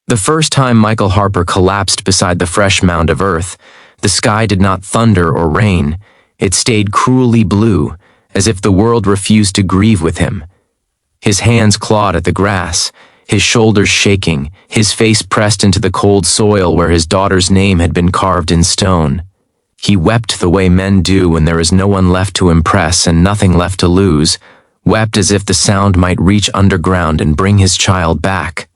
The first time Michael Harper collapsed beside the fresh mound of earth, the sky did not thunder or rain. It stayed cruelly blue, as if the world refused to grieve with him. His hands clawed at the grass, his shoulders shaking, his face pressed into the cold soil where his daughter's name had been carved in stone. He wept the way men do when there is no one left to impress and nothing left to lose, wept as if the sound might reach underground and bring his child back.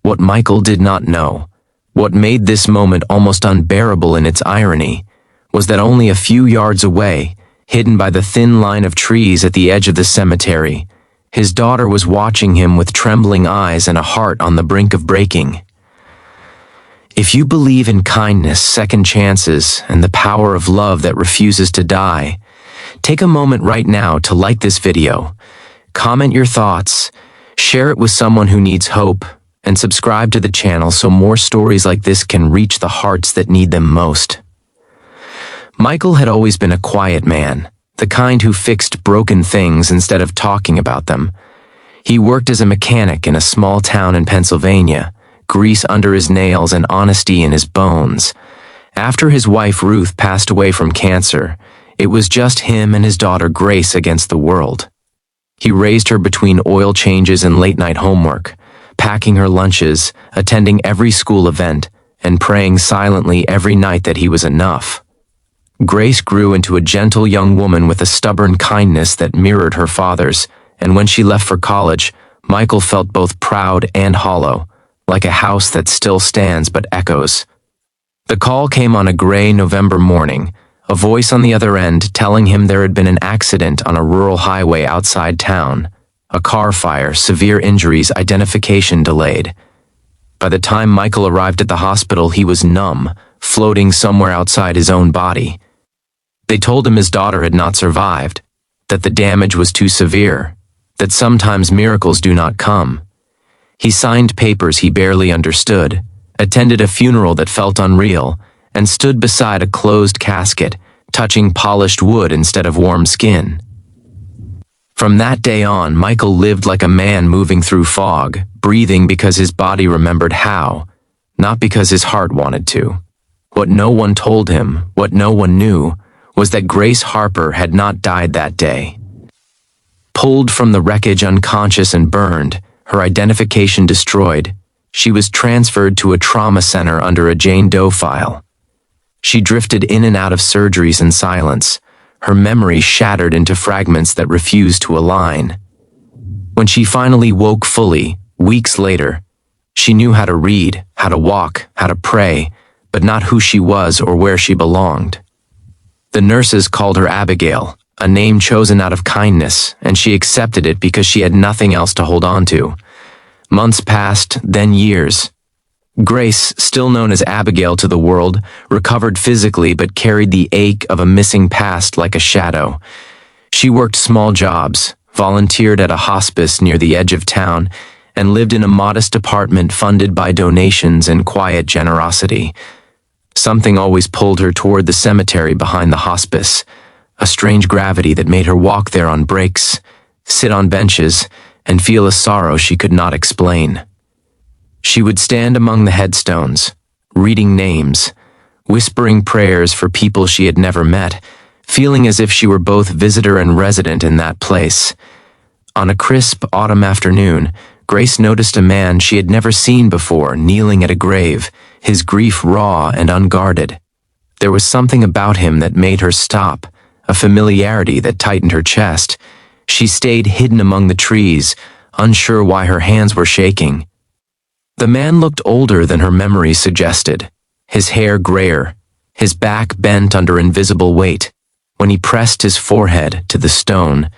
What Michael did not know, what made this moment almost unbearable in its irony, was that only a few yards away, hidden by the thin line of trees at the edge of the cemetery, his daughter was watching him with trembling eyes and a heart on the brink of breaking. If you believe in kindness, second chances, and the power of love that refuses to die, take a moment right now to like this video, comment your thoughts, share it with someone who needs hope, and subscribe to the channel so more stories like this can reach the hearts that need them most. Michael had always been a quiet man, the kind who fixed broken things instead of talking about them. He worked as a mechanic in a small town in Pennsylvania, grease under his nails and honesty in his bones. After his wife Ruth passed away from cancer, it was just him and his daughter Grace against the world. He raised her between oil changes and late-night homework, packing her lunches, attending every school event, and praying silently every night that he was enough. Grace grew into a gentle young woman with a stubborn kindness that mirrored her father's, and when she left for college, Michael felt both proud and hollow, like a house that still stands but echoes. The call came on a gray November morning, a voice on the other end telling him there had been an accident on a rural highway outside town. A car fire, severe injuries, identification delayed. By the time Michael arrived at the hospital, he was numb, floating somewhere outside his own body. They told him his daughter had not survived, that the damage was too severe, that sometimes miracles do not come. He signed papers he barely understood, attended a funeral that felt unreal, and stood beside a closed casket, touching polished wood instead of warm skin. From that day on, Michael lived like a man moving through fog, breathing because his body remembered how, not because his heart wanted to. What no one told him, what no one knew, was that Grace Harper had not died that day. Pulled from the wreckage unconscious and burned, her identification destroyed, she was transferred to a trauma center under a Jane Doe file. She drifted in and out of surgeries in silence, her memory shattered into fragments that refused to align. When she finally woke fully, weeks later, she knew how to read, how to walk, how to pray, but not who she was or where she belonged. The nurses called her Abigail, a name chosen out of kindness, and she accepted it because she had nothing else to hold on to. Months passed, then years. Grace, still known as Abigail to the world, recovered physically but carried the ache of a missing past like a shadow. She worked small jobs, volunteered at a hospice near the edge of town, and lived in a modest apartment funded by donations and quiet generosity. Something always pulled her toward the cemetery behind the hospice, a strange gravity that made her walk there on breaks, sit on benches, and feel a sorrow she could not explain. She would stand among the headstones, reading names, whispering prayers for people she had never met, feeling as if she were both visitor and resident in that place. On a crisp autumn afternoon, Grace noticed a man she had never seen before kneeling at a grave, his grief raw and unguarded. There was something about him that made her stop, a familiarity that tightened her chest. She stayed hidden among the trees, unsure why her hands were shaking. The man looked older than her memory suggested, his hair grayer, his back bent under invisible weight. When he pressed his forehead to the stone,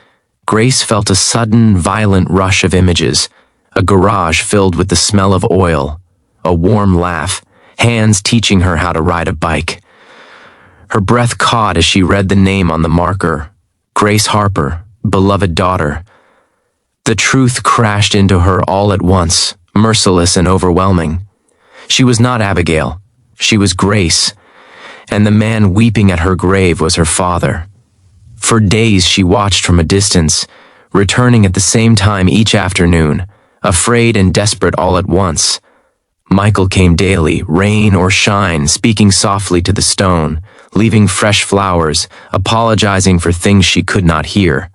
Grace felt a sudden, violent rush of images, a garage filled with the smell of oil, a warm laugh, hands teaching her how to ride a bike. Her breath caught as she read the name on the marker, Grace Harper, beloved daughter. The truth crashed into her all at once, merciless and overwhelming. She was not Abigail, she was Grace, and the man weeping at her grave was her father. For days she watched from a distance, returning at the same time each afternoon, afraid and desperate all at once. Michael came daily, rain or shine, speaking softly to the stone, leaving fresh flowers, apologizing for things she could not hear.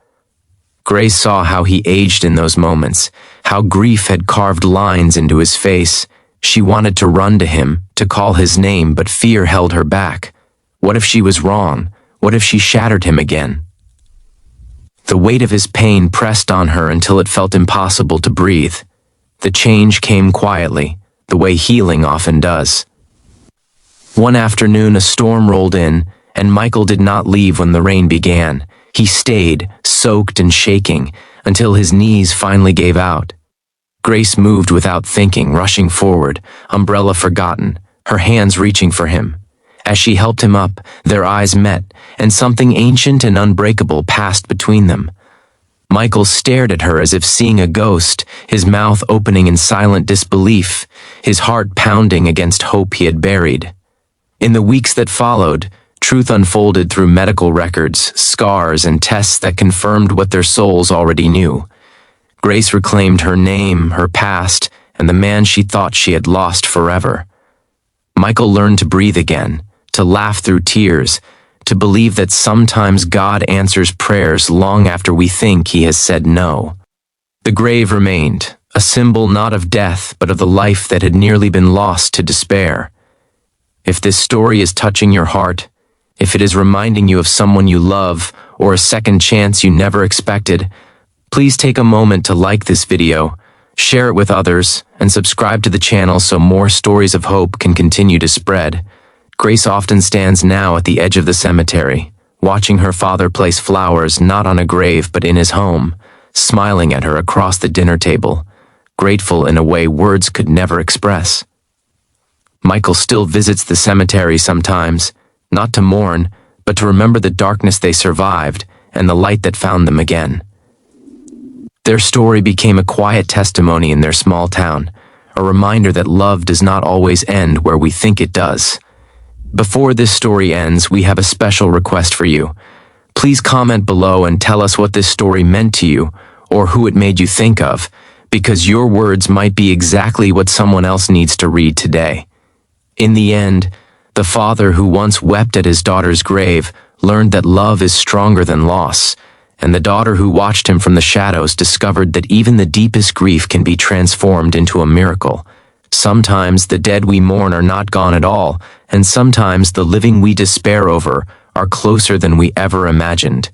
Grace saw how he aged in those moments, how grief had carved lines into his face. She wanted to run to him, to call his name, but fear held her back. What if she was wrong? What if she shattered him again? The weight of his pain pressed on her until it felt impossible to breathe. The change came quietly, the way healing often does. One afternoon, a storm rolled in, and Michael did not leave when the rain began. He stayed, soaked and shaking, until his knees finally gave out. Grace moved without thinking, rushing forward, umbrella forgotten, her hands reaching for him. As she helped him up, their eyes met, and something ancient and unbreakable passed between them. Michael stared at her as if seeing a ghost, his mouth opening in silent disbelief, his heart pounding against hope he had buried. In the weeks that followed, truth unfolded through medical records, scars, and tests that confirmed what their souls already knew. Grace reclaimed her name, her past, and the man she thought she had lost forever. Michael learned to breathe again, to laugh through tears, to believe that sometimes God answers prayers long after we think He has said no. The grave remained, a symbol not of death but of the life that had nearly been lost to despair. If this story is touching your heart, if it is reminding you of someone you love or a second chance you never expected, please take a moment to like this video, share it with others, and subscribe to the channel so more stories of hope can continue to spread. Grace often stands now at the edge of the cemetery, watching her father place flowers not on a grave but in his home, smiling at her across the dinner table, grateful in a way words could never express. Michael still visits the cemetery sometimes, not to mourn, but to remember the darkness they survived and the light that found them again. Their story became a quiet testimony in their small town, a reminder that love does not always end where we think it does. Before this story ends, we have a special request for you. Please comment below and tell us what this story meant to you, or who it made you think of, because your words might be exactly what someone else needs to read today. In the end, the father who once wept at his daughter's grave learned that love is stronger than loss, and the daughter who watched him from the shadows discovered that even the deepest grief can be transformed into a miracle. Sometimes the dead we mourn are not gone at all, and sometimes the living we despair over are closer than we ever imagined.